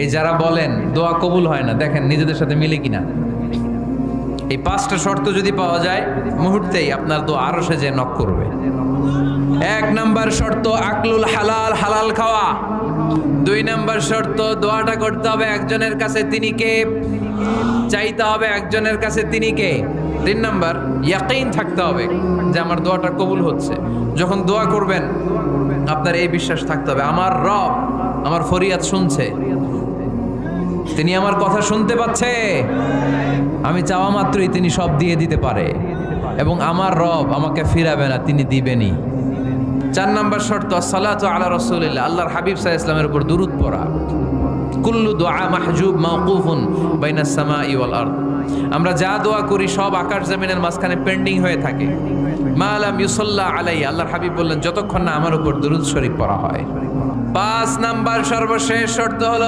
এই যারা বলেন দোয়া কবুল হয় না, দেখেন নিজেদের সাথে মিলে কিনা। এই 5টা শর্ত যদি পাওয়া যায়, মুহূর্তেই আপনার দোয়া আরশে যে নক করবে। 1 নাম্বার শর্ত আকলুল হালাল, হালাল খাওয়া। 2 নাম্বার শর্ত দোয়াটা করতে হবে একজনের কাছে, তিনি কে? চাইতে হবে একজনের কাছে, তিনি কে? 3 নাম্বার ইয়াকিন থাকতে হবে যে আমার দোয়াটা কবুল হচ্ছে। যখন দোয়া করবেন আপনার এই বিশ্বাস থাকতে হবে, আমার রব আমার ফরিয়াদ শুনছে, তিনি আমার কথা শুনতে পাচ্ছে, আমি চাওয়া মাত্রই তিনি সব দিয়ে দিতে পারে, এবং আমার রব আমাকে ফিরাবে না, তিনি দিবেনই। 4 নাম্বার শর্ত আসসালাতু আলা রাসূলিল্লাহ, আল্লাহর হাবিব সাল্লাল্লাহু আলাইহি ওয়াসাল্লামের উপর দুরূদ পড়া। কুল্লু দুআ মাহজুব মাওকুফুন বাইনাস সামাই ওয়াল আরদ, আমরা যা দোয়া করি সব আকাশ জমিনের মাঝখানে পেন্ডিং হয়ে থাকে। মা লাম ইউসাল্লা আলাইহি, আল্লাহর হাবিব বললেন যতক্ষণ না আমার উপর দুরূদ শরীফ পড়া হয়। 5 নাম্বার সর্বশেষ শর্ত হলো